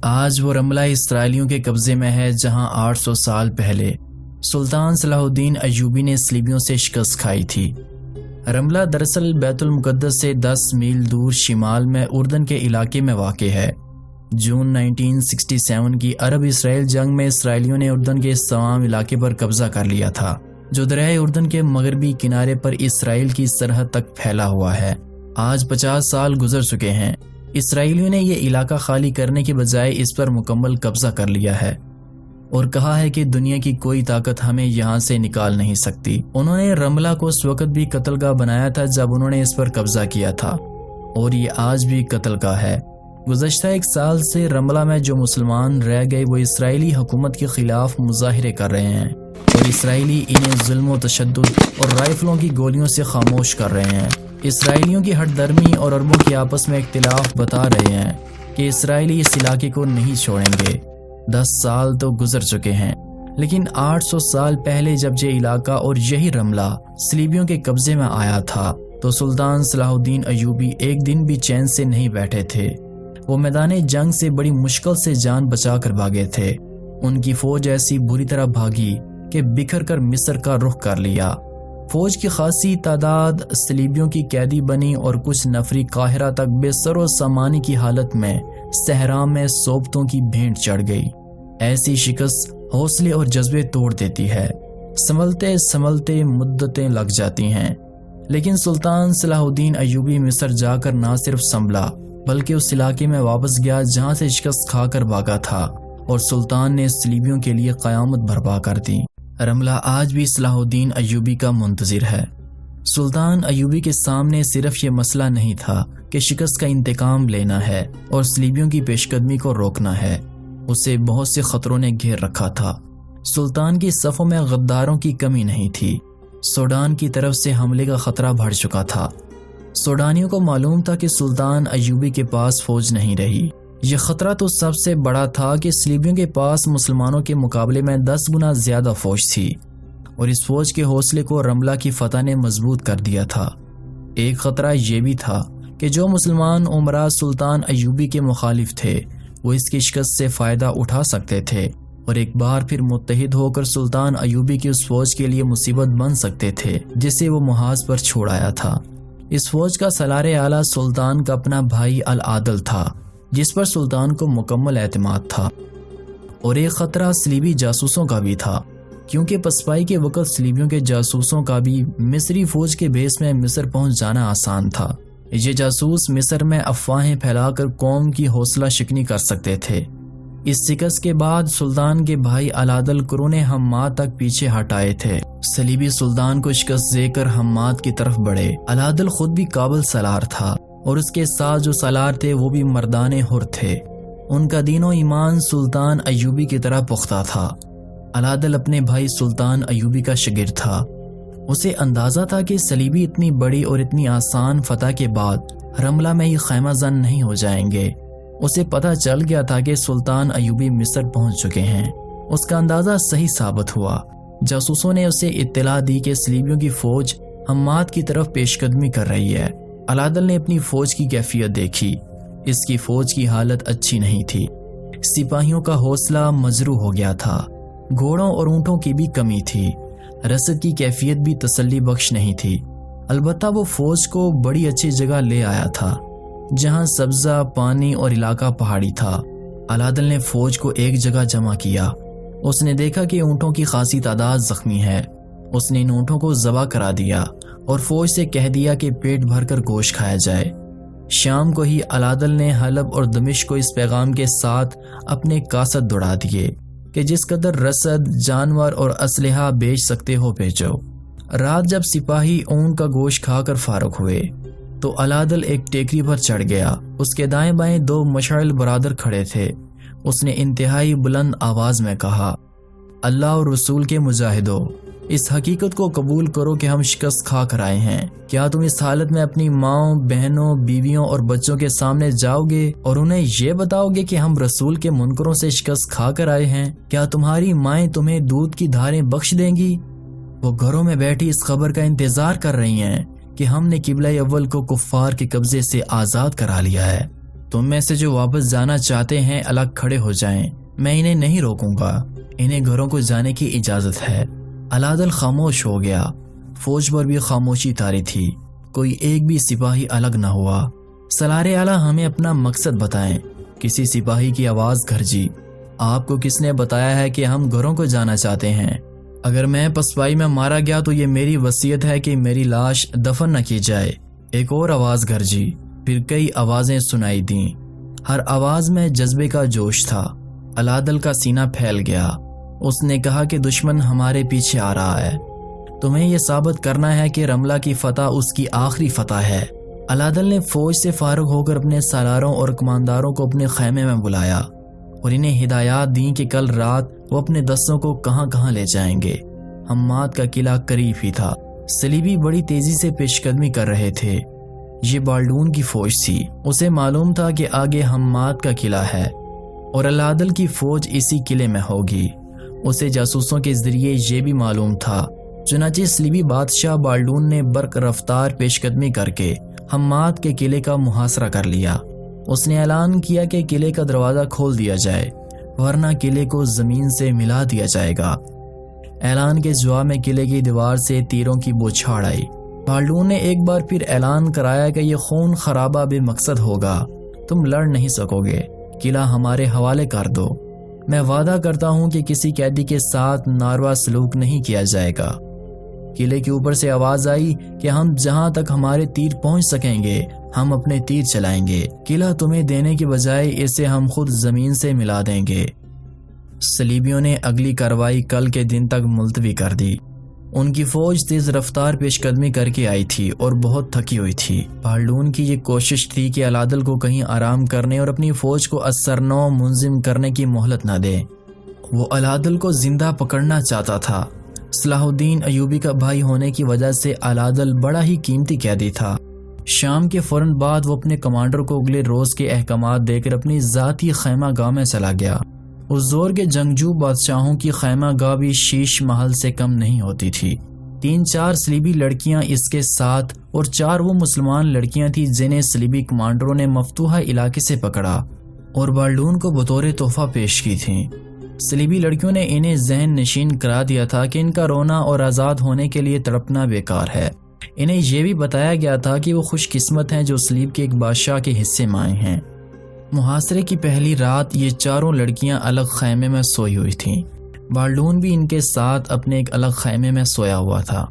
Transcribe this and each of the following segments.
آج وہ رملہ اسرائیلیوں کے قبضے میں ہے، جہاں 800 سال پہلے سلطان صلاح الدین ایوبی نے صلیبیوں سے شکست کھائی تھی۔ رملہ دراصل بیت المقدس سے 10 میل دور شمال میں اردن کے علاقے میں واقع ہے۔ جون 1967 کی عرب اسرائیل جنگ میں اسرائیلیوں نے اردن کے اس تمام علاقے پر قبضہ کر لیا تھا، جو دریائے اردن کے مغربی کنارے پر اسرائیل کی سرحد تک پھیلا ہوا ہے۔ آج 50 سال گزر چکے ہیں۔ اسرائیلیوں نے یہ علاقہ خالی کرنے کے بجائے اس پر مکمل قبضہ کر لیا ہے اور کہا ہے کہ دنیا کی کوئی طاقت ہمیں یہاں سے نکال نہیں سکتی۔ انہوں نے رملہ کو اس وقت بھی قتل گاہ بنایا تھا جب انہوں نے اس پر قبضہ کیا تھا، اور یہ آج بھی قتل گاہ ہے۔ گزشتہ 1 سال سے رملہ میں جو مسلمان رہ گئے وہ اسرائیلی حکومت کے خلاف مظاہرے کر رہے ہیں، اور اسرائیلی انہیں ظلم و تشدد اور رائفلوں کی گولیوں سے خاموش کر رہے ہیں۔ اسرائیلیوں کی ہٹ درمی اور عربوں کے آپس میں اختلاف بتا رہے ہیں کہ اسرائیلی اس علاقے کو نہیں چھوڑیں گے۔ 10 سال تو گزر چکے ہیں، لیکن 800 سال پہلے جب یہ علاقہ اور یہی رملہ صلیبیوں کے قبضے میں آیا تھا تو سلطان صلاح الدین ایوبی ایک دن بھی چین سے نہیں بیٹھے تھے۔ وہ میدان جنگ سے بڑی مشکل سے جان بچا کر بھاگے تھے۔ ان کی فوج ایسی بری طرح بھاگی کہ بکھر کر مصر کا رخ کر لیا۔ فوج کی خاصی تعداد صلیبیوں کی قیدی بنی اور کچھ نفری قاہرہ تک بے سر و سامانی کی حالت میں صحرا میں صوبتوں کی بھینٹ چڑھ گئی۔ ایسی شکست حوصلے اور جذبے توڑ دیتی ہے۔ سنبھلتے سنبھلتے مدتیں لگ جاتی ہیں، لیکن سلطان صلاح الدین ایوبی مصر جا کر نہ صرف سنبھلا بلکہ اس علاقے میں واپس گیا جہاں سے شکست کھا کر بھاگا تھا، اور سلطان نے صلیبیوں کے لیے قیامت برپا کر دی۔ رملہ آج بھی صلاح الدین ایوبی کا منتظر ہے۔ سلطان ایوبی کے سامنے صرف یہ مسئلہ نہیں تھا کہ شکست کا انتقام لینا ہے اور صلیبیوں کی پیش قدمی کو روکنا ہے، اسے بہت سے خطروں نے گھیر رکھا تھا۔ سلطان کی صفوں میں غداروں کی کمی نہیں تھی۔ سوڈان کی طرف سے حملے کا خطرہ بڑھ چکا تھا۔ سوڈانیوں کو معلوم تھا کہ سلطان ایوبی کے پاس فوج نہیں رہی۔ یہ خطرہ تو سب سے بڑا تھا کہ صلیبیوں کے پاس مسلمانوں کے مقابلے میں 10 گنا زیادہ فوج تھی، اور اس فوج کے حوصلے کو رملہ کی فتح نے مضبوط کر دیا تھا۔ ایک خطرہ یہ بھی تھا کہ جو مسلمان امراء سلطان ایوبی کے مخالف تھے وہ اس کی شکست سے فائدہ اٹھا سکتے تھے اور ایک بار پھر متحد ہو کر سلطان ایوبی کی اس فوج کے لیے مصیبت بن سکتے تھے جسے وہ محاذ پر چھوڑ آیا تھا۔ اس فوج کا سالار اعلیٰ سلطان کا اپنا بھائی العادل تھا، جس پر سلطان کو مکمل اعتماد تھا۔ اور ایک خطرہ صلیبی جاسوسوں کا بھی تھا، کیونکہ پسپائی کے وقت صلیبیوں کے جاسوسوں کا بھی مصری فوج کے بیس میں مصر پہنچ جانا آسان تھا۔ یہ جاسوس مصر میں افواہیں پھیلا کر قوم کی حوصلہ شکنی کر سکتے تھے۔ اس شکست کے بعد سلطان کے بھائی العادل قرون حماد تک پیچھے ہٹ آئے تھے۔ صلیبی سلطان کو شکست دے کر حماد کی طرف بڑھے۔ العادل خود بھی قابل سالار تھا، اور اس کے ساتھ جو سالار تھے وہ بھی مردان حر تھے۔ ان کا دین و ایمان سلطان ایوبی کی طرح پختہ تھا۔ العادل اپنے بھائی سلطان ایوبی کا شاگرد تھا۔ اسے اندازہ تھا کہ صلیبی اتنی بڑی اور اتنی آسان فتح کے بعد رملہ میں ہی خیمہ زن نہیں ہو جائیں گے۔ اسے پتہ چل گیا تھا کہ سلطان ایوبی مصر پہنچ چکے ہیں۔ اس کا اندازہ صحیح ثابت ہوا۔ جاسوسوں نے اسے اطلاع دی کہ صلیبیوں کی فوج حماد کی طرف پیش قدمی کر رہی ہے۔ العادل نے اپنی فوج کی کیفیت دیکھی۔ اس کی فوج کی حالت اچھی نہیں تھی۔ سپاہیوں کا حوصلہ مجروح ہو گیا تھا۔ گھوڑوں اور اونٹوں کی بھی کمی تھی۔ رسد کی کیفیت بھی تسلی بخش نہیں تھی۔ البتہ وہ فوج کو بڑی اچھی جگہ لے آیا تھا، جہاں سبزہ، پانی اور علاقہ پہاڑی تھا۔ العادل نے فوج کو ایک جگہ جمع کیا۔ اس نے دیکھا کہ اونٹوں کی خاصی تعداد زخمی ہے۔ اس نے ان اونٹوں کو ذبح کرا دیا اور فوج سے کہہ دیا کہ پیٹ بھر کر گوشت کھایا جائے۔ شام کو ہی العادل نے حلب اور دمشق کو اس پیغام کے ساتھ اپنے قاصد دوڑا دیے کہ جس قدر رسد، جانور اور اسلحہ بیچ سکتے ہو بیچو۔ رات جب سپاہی اونٹ کا گوشت کھا کر فارغ ہوئے تو العادل ایک ٹیکری پر چڑھ گیا۔ اس کے دائیں بائیں 2 مشعل برادر کھڑے تھے۔ اس نے انتہائی بلند آواز میں کہا، اللہ اور رسول کے مجاہدوں، اس حقیقت کو قبول کرو کہ ہم شکست کھا کر آئے ہیں۔ کیا تم اس حالت میں اپنی ماؤں، بہنوں، بیویوں اور بچوں کے سامنے جاؤ گے اور انہیں یہ بتاؤ گے کہ ہم رسول کے منکروں سے شکست کھا کر آئے ہیں؟ کیا تمہاری مائیں تمہیں دودھ کی دھاریں بخش دیں گی؟ وہ گھروں میں بیٹھی اس خبر کا انتظار کر رہی ہیں کہ ہم نے قبلہ اول کو کفار کے قبضے سے آزاد کرا لیا ہے۔ تم میں سے جو واپس جانا چاہتے ہیں الگ کھڑے ہو جائیں، میں انہیں نہیں روکوں گا، انہیں گھروں کو جانے کی اجازت ہے۔ العدل خاموش ہو گیا، فوج پر بھی خاموشی طاری تھی، کوئی ایک بھی سپاہی الگ نہ ہوا۔ سالار اعلیٰ ہمیں اپنا مقصد بتائیں۔ کسی سپاہی کی آواز گرجی، آپ کو کس نے بتایا ہے کہ ہم گھروں کو جانا چاہتے ہیں؟ اگر میں پسپائی میں مارا گیا تو یہ میری وصیت ہے کہ میری لاش دفن نہ کی جائے۔ ایک اور آواز گرجی، پھر کئی آوازیں سنائی دیں، ہر آواز میں جذبے کا جوش تھا۔ العدل کا سینہ پھیل گیا، اس نے کہا کہ دشمن ہمارے پیچھے آ رہا ہے، تمہیں یہ ثابت کرنا ہے کہ رملہ کی فتح اس کی آخری فتح ہے۔ العدل نے فوج سے فارغ ہو کر اپنے سالاروں اور کمانداروں کو اپنے خیمے میں بلایا اور انہیں ہدایات دیں کہ کل رات وہ اپنے دستوں کو کہاں کہاں لے جائیں گے۔ حماد کا قلعہ قریب ہی تھا، صلیبی بڑی تیزی سے پیش قدمی کر رہے تھے۔ یہ بالڈون کی فوج تھی، اسے معلوم تھا کہ آگے حماد کا قلعہ ہے اور العدل کی فوج اسی قلعے میں ہوگی۔ اسے جاسوسوں کے ذریعے یہ بھی معلوم تھا، چنانچہ صلیبی بادشاہ بالڈون نے برق رفتار پیش قدمی کر کے حماد کے قلعے کا محاصرہ کر لیا۔ اس نے اعلان کیا کہ قلعے کا دروازہ کھول دیا جائے ورنہ قلعے کو زمین سے ملا دیا جائے گا۔ اعلان کے جواب میں قلعے کی دیوار سے تیروں کی بوچھاڑ آئی۔ بالڈون نے ایک بار پھر اعلان کرایا کہ یہ خون خرابہ بے مقصد ہوگا، تم لڑ نہیں سکو گے، قلعہ ہمارے حوالے کر دو۔ میں وعدہ کرتا ہوں کہ کسی قیدی کے ساتھ ناروا سلوک نہیں کیا جائے گا۔ قلعے کے اوپر سے آواز آئی کہ ہم جہاں تک ہمارے تیر پہنچ سکیں گے ہم اپنے تیر چلائیں گے، قلعہ تمہیں دینے کی بجائے اسے ہم خود زمین سے ملا دیں گے۔ صلیبیوں نے اگلی کارروائی کل کے دن تک ملتوی کر دی۔ ان کی فوج تیز رفتار پیش قدمی کر کے آئی تھی اور بہت تھکی ہوئی تھی۔ بالڈون کی یہ کوشش تھی کہ العدل کو کہیں آرام کرنے اور اپنی فوج کو اثرنو منظم کرنے کی مہلت نہ دے۔ وہ العدل کو زندہ پکڑنا چاہتا تھا۔ صلاح الدین ایوبی کا بھائی ہونے کی وجہ سے العدل بڑا ہی قیمتی قیدی تھا۔ شام کے فوراً بعد وہ اپنے کمانڈر کو اگلے روز کے احکامات دے کر اپنی ذاتی خیمہ گاہ میں چلا گیا۔ اس دور کے جنگجو بادشاہوں کی خیمہ گاہ بھی شیش محل سے کم نہیں ہوتی تھی۔ 3-4 صلیبی لڑکیاں اس کے ساتھ اور 4 وہ مسلمان لڑکیاں تھیں جنہیں صلیبی کمانڈروں نے مفتوحہ علاقے سے پکڑا اور بالڈون کو بطور تحفہ پیش کی تھیں۔ صلیبی لڑکیوں نے انہیں ذہن نشین کرا دیا تھا کہ ان کا رونا اور آزاد ہونے کے لیے تڑپنا بیکار ہے۔ انہیں یہ بھی بتایا گیا تھا کہ وہ خوش قسمت ہیں جو صلیب کے ایک بادشاہ کے حصے میں آئے ہیں۔ محاصرے کی پہلی رات یہ 4 لڑکیاں الگ خیمے میں سوئی ہوئی تھیں۔ بالڈون بھی ان کے ساتھ اپنے ایک الگ خیمے میں سویا ہوا تھا۔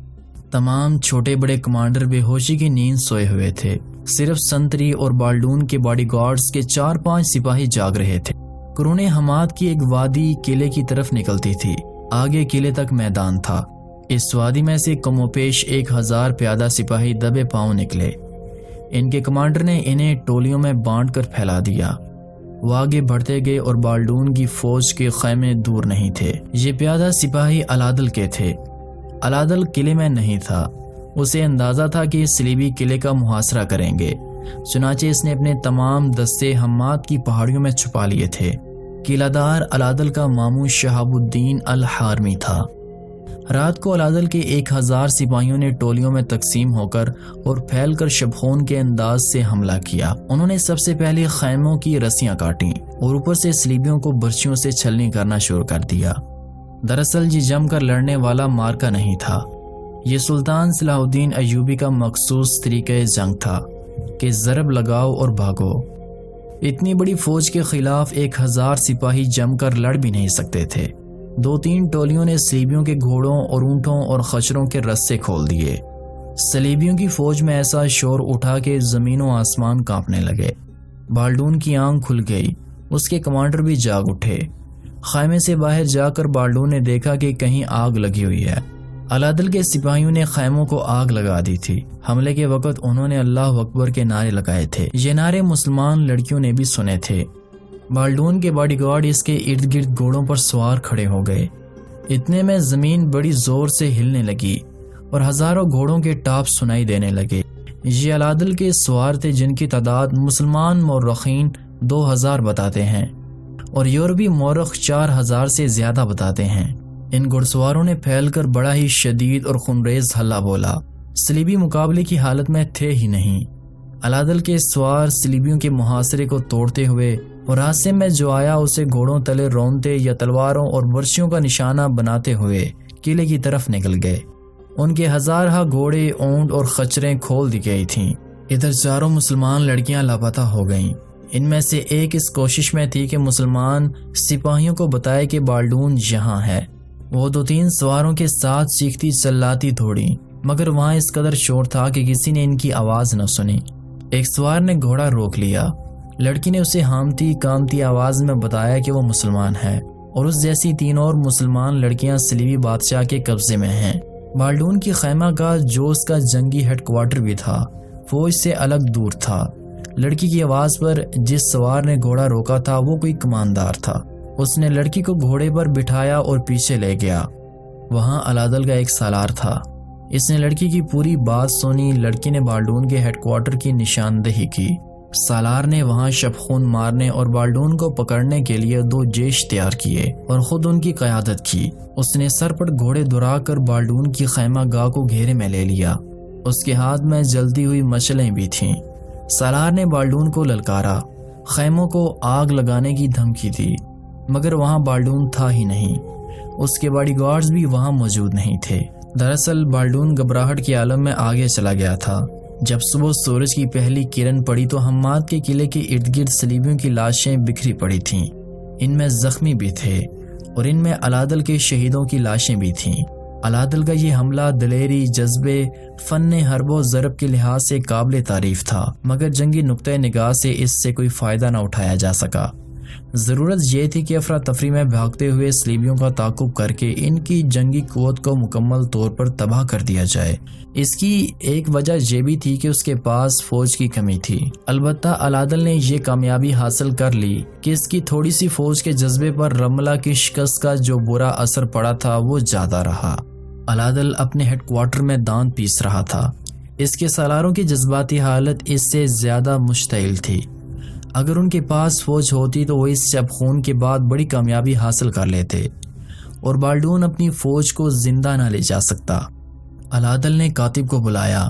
تمام چھوٹے بڑے کمانڈر بے ہوشی کی نیند سوئے ہوئے تھے، صرف سنتری اور بالڈون کے باڈی گارڈز کے 4-5 سپاہی جاگ رہے تھے۔ قرون حماد کی ایک وادی قلعے کی طرف نکلتی تھی، آگے قلعے تک میدان تھا۔ اس وادی میں سے کم و پیش 1000 پیادہ سپاہی دبے پاؤں نکلے۔ ان کے کمانڈر نے انہیں ٹولیوں میں بانٹ کر پھیلا دیا۔ وہ آگے بڑھتے گئے اور بالڈون کی فوج کے خیمے دور نہیں تھے۔ یہ پیادہ سپاہی العدل کے تھے۔ العدل قلعے میں نہیں تھا، اسے اندازہ تھا کہ صلیبی قلعے کا محاصرہ کریں گے، چنانچہ اس نے اپنے تمام دستے حماد کی پہاڑیوں میں چھپا لیے تھے۔ قلعہ دار العدل کا ماموں شہاب الدین الحارمی تھا۔ رات کو العدل کے 1000 سپاہیوں نے ٹولیوں میں تقسیم ہو کر اور پھیل کر شبخون کے انداز سے حملہ کیا۔ انہوں نے سب سے پہلے خیموں کی رسیاں کاٹیں اور اوپر سے صلیبیوں کو برچیوں سے چھلنی کرنا شروع کر دیا۔ دراصل یہ جم کر لڑنے والا مارکا نہیں تھا، یہ سلطان صلاح الدین ایوبی کا مخصوص طریقہ جنگ تھا کہ ضرب لگاؤ اور بھاگو۔ اتنی بڑی فوج کے خلاف 1000 سپاہی جم کر لڑ بھی نہیں سکتے تھے۔ 2-3 ٹولیوں نے صلیبیوں کے گھوڑوں اور اونٹوں اور خچروں کے رسے کھول دیے۔ صلیبیوں کی فوج میں ایسا شور اٹھا کہ زمین و آسمان کانپنے لگے۔ بالڈون کی آنکھ کھل گئی، اس کے کمانڈر بھی جاگ اٹھے۔ خیمے سے باہر جا کر بالڈون نے دیکھا کہ کہیں آگ لگی ہوئی ہے۔ العدل کے سپاہیوں نے خیموں کو آگ لگا دی تھی۔ حملے کے وقت انہوں نے اللہ اکبر کے نعرے لگائے تھے، یہ نعرے مسلمان لڑکیوں نے بھی سنے تھے۔ بالڈون کے باڈی گارڈ اس کے ارد گرد گھوڑوں پر سوار کھڑے ہو گئے۔ اتنے میں زمین بڑی زور سے ہلنے لگی اور ہزاروں گھوڑوں کے ٹاپ سنائی دینے لگے۔ یہ العدل کے سوار تھے جن کی تعداد مسلمان مورخین 2000 بتاتے ہیں اور یورپی مورخ 4000 سے زیادہ بتاتے ہیں۔ ان گھڑ سواروں نے پھیل کر بڑا ہی شدید اور خونریز ہلہ بولا۔ صلیبی مقابلے کی حالت میں تھے ہی نہیں۔ الادل کے سوار صلیبیوں کے محاصرے کو توڑتے ہوئے اور راستے میں جو آیا اسے گھوڑوں تلے رونتے یا تلواروں اور برچیوں کا نشانہ بناتے ہوئے قلعے کی طرف نکل گئے۔ ان کے ہزارہ گھوڑے، اونٹ اور خچریں کھول دی گئی تھیں۔ ادھر چاروں مسلمان لڑکیاں لاپتہ ہو گئیں۔ ان میں سے ایک اس کوشش میں تھی کہ مسلمان سپاہیوں کو بتائے کہ بالڈون یہاں ہے۔ وہ 2-3 سواروں کے ساتھ چیختی چلاتی دوڑی، مگر وہاں اس قدر شور تھا کہ کسی نے ان کی آواز نہ سنی۔ ایک سوار نے گھوڑا روک لیا۔ لڑکی نے اسے ہامتی کامتی آواز میں بتایا کہ وہ مسلمان ہے اور اس جیسی 3 اور مسلمان لڑکیاں صلیبی بادشاہ کے قبضے میں ہیں۔ بالڈون کی خیمہ گاہ جو اس کا جنگی ہیڈ کوارٹر بھی تھا، فوج سے الگ دور تھا۔ لڑکی کی آواز پر جس سوار نے گھوڑا روکا تھا وہ کوئی کماندار تھا۔ اس نے لڑکی کو گھوڑے پر بٹھایا اور پیچھے لے گیا۔ وہاں الادل کا ایک سالار تھا۔ اس نے لڑکی کی پوری بات سنی۔ لڑکی نے بالڈون کے ہیڈ کوارٹر کی نشاندہی کی۔ سالار نے وہاں شب خون مارنے اور بالڈون کو پکڑنے کے لیے 2 جیش تیار کیے اور خود ان کی قیادت کی۔ اس نے سر پر گھوڑے دورا کر بالڈون کی خیمہ گاہ کو گھیرے میں لے لیا۔ اس کے ہاتھ میں جلتی ہوئی مشعلیں بھی تھیں۔ سالار نے بالڈون کو للکارا، خیموں کو آگ لگانے کی دھمکی دی، مگر وہاں بالڈون تھا ہی نہیں۔ اس کے باڈی گارڈز بھی وہاں موجود نہیں تھے۔ دراصل بالڈون گھبراہٹ کے عالم میں آگے چلا گیا تھا۔ جب صبح سورج کی پہلی کرن پڑی تو حماد کے قلعے کے ارد گرد صلیبیوں کی لاشیں بکھری پڑی تھیں۔ ان میں زخمی بھی تھے اور ان میں الادل کے شہیدوں کی لاشیں بھی تھیں۔ الادل کا یہ حملہ دلیری، جذبے، فن حرب و ضرب کے لحاظ سے قابل تعریف تھا، مگر جنگی نقطۂ نگاہ سے اس سے کوئی فائدہ نہ اٹھایا جا سکا۔ ضرورت یہ تھی کہ افراتفری میں بھاگتے ہوئے صلیبیوں کا تعاقب کر کے ان کی جنگی قوت کو مکمل طور پر تباہ کر دیا جائے۔ اس کی ایک وجہ یہ بھی تھی کہ اس کے پاس فوج کی کمی تھی۔ البتہ الادل نے یہ کامیابی حاصل کر لی کہ اس کی تھوڑی سی فوج کے جذبے پر رملہ کی شکست کا جو برا اثر پڑا تھا وہ زیادہ رہا۔ الادل اپنے ہیڈ کوارٹر میں دانت پیس رہا تھا۔ اس کے سالاروں کی جذباتی حالت اس سے زیادہ مشتعل تھی۔ اگر ان کے پاس فوج ہوتی تو وہ اس شب خون کے بعد بڑی کامیابی حاصل کر لیتے اور بالڈون اپنی فوج کو زندہ نہ لے جا سکتا۔ الادل نے کاتب کو بلایا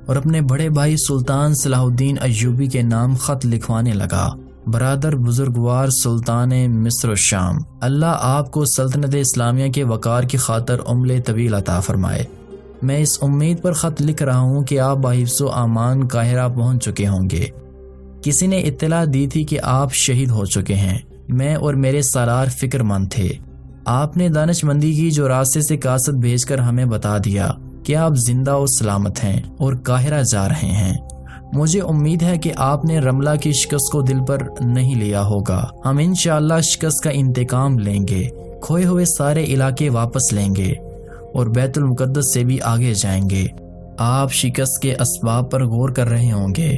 اور اپنے بڑے بھائی سلطان صلاح الدین ایوبی کے نام خط لکھوانے لگا۔ برادر بزرگوار سلطان مصر و شام، اللہ آپ کو سلطنت اسلامیہ کے وقار کی خاطر عمر طویل عطا فرمائے۔ میں اس امید پر خط لکھ رہا ہوں کہ آپ بحفظ و امان قاہرہ پہنچ چکے ہوں گے۔ کسی نے اطلاع دی تھی کہ آپ شہید ہو چکے ہیں۔ میں اور میرے سالار فکر مند تھے۔ آپ نے دانش مندی کی جو راستے سے کاسد بھیج کر ہمیں بتا دیا کہ آپ زندہ اور سلامت ہیں اور قاہرہ جا رہے ہیں۔ مجھے امید ہے کہ آپ نے رملہ کی شکست کو دل پر نہیں لیا ہوگا۔ ہم انشاءاللہ شکست کا انتقام لیں گے، کھوئے ہوئے سارے علاقے واپس لیں گے اور بیت المقدس سے بھی آگے جائیں گے۔ آپ شکست کے اسباب پر غور کر رہے ہوں گے۔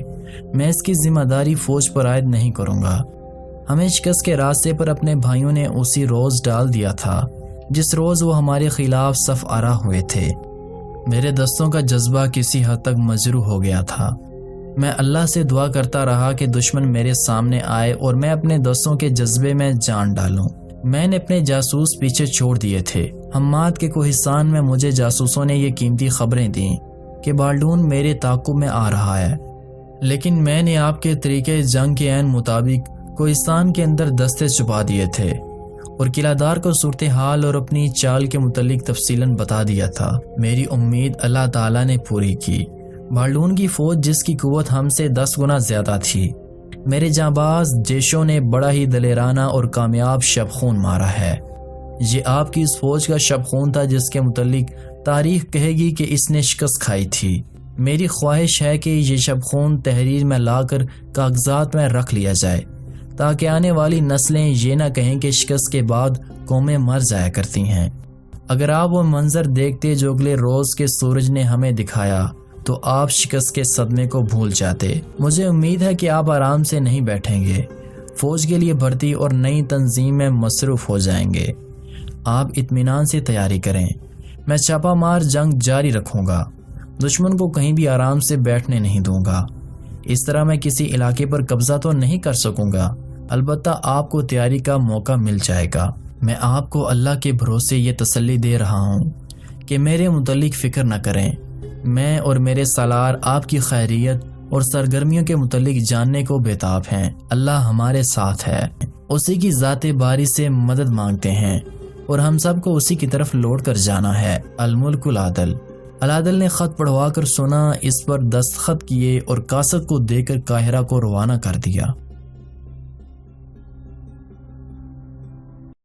میں اس کی ذمہ داری فوج پر عائد نہیں کروں گا۔ ہمیں شکست کے راستے پر اپنے بھائیوں نے اسی روز ڈال دیا تھا جس روز وہ ہمارے خلاف صف آرا ہوئے تھے۔ میرے دستوں کا جذبہ کسی حد تک مجروح ہو گیا تھا۔ میں اللہ سے دعا کرتا رہا کہ دشمن میرے سامنے آئے اور میں اپنے دوستوں کے جذبے میں جان ڈالوں۔ میں نے اپنے جاسوس پیچھے چھوڑ دیے تھے۔ حماد کے کوہستان میں مجھے جاسوسوں نے یہ قیمتی خبریں دیں کہ بالڈون میرے تعاقب میں آ رہا ہے، لیکن میں نے آپ کے طریقے جنگ کے عین مطابق کوہستان کے اندر دستے چھپا دیے تھے اور قلعہ دار کو صورتحال اور اپنی چال کے متعلق تفصیلاً بتا دیا تھا۔ میری امید اللہ تعالیٰ نے پوری کی۔ بالڈون کی فوج جس کی قوت ہم سے 10 گنا زیادہ تھی، میرے جانباز جیشوں نے بڑا ہی دلیرانہ اور کامیاب شب خون مارا ہے۔ یہ آپ کی اس فوج کا شب خون تھا جس کے متعلق تاریخ کہے گی کہ اس نے شکست کھائی تھی۔ میری خواہش ہے کہ یہ شب خون تحریر میں لا کر کاغذات میں رکھ لیا جائے تاکہ آنے والی نسلیں یہ نہ کہیں کہ شکست کے بعد قومیں مر جایا کرتی ہیں۔ اگر آپ وہ منظر دیکھتے جو اگلے روز کے سورج نے ہمیں دکھایا تو آپ شکست کے صدمے کو بھول جاتے۔ مجھے امید ہے کہ آپ آرام سے نہیں بیٹھیں گے، فوج کے لیے بھرتی اور نئی تنظیم میں مصروف ہو جائیں گے۔ آپ اطمینان سے تیاری کریں۔ میں چھاپا مار جنگ جاری رکھوں گا، دشمن کو کہیں بھی آرام سے بیٹھنے نہیں دوں گا۔ اس طرح میں کسی علاقے پر قبضہ تو نہیں کر سکوں گا، البتہ آپ کو تیاری کا موقع مل جائے گا۔ میں آپ کو اللہ کے بھروسے یہ تسلی دے رہا ہوں کہ میرے متعلق فکر نہ کریں۔ میں اور میرے سالار آپ کی خیریت اور سرگرمیوں کے متعلق جاننے کو بےتاب ہیں۔ اللہ ہمارے ساتھ ہے، اسی کی ذات باری سے مدد مانگتے ہیں اور ہم سب کو اسی کی طرف لوٹ کر جانا ہے۔ الملک العادل۔ العادل نے خط پڑھوا کر سنا، اس پر دستخط کیے اور کاسد کو دے کر قاہرہ کو روانہ کر دیا۔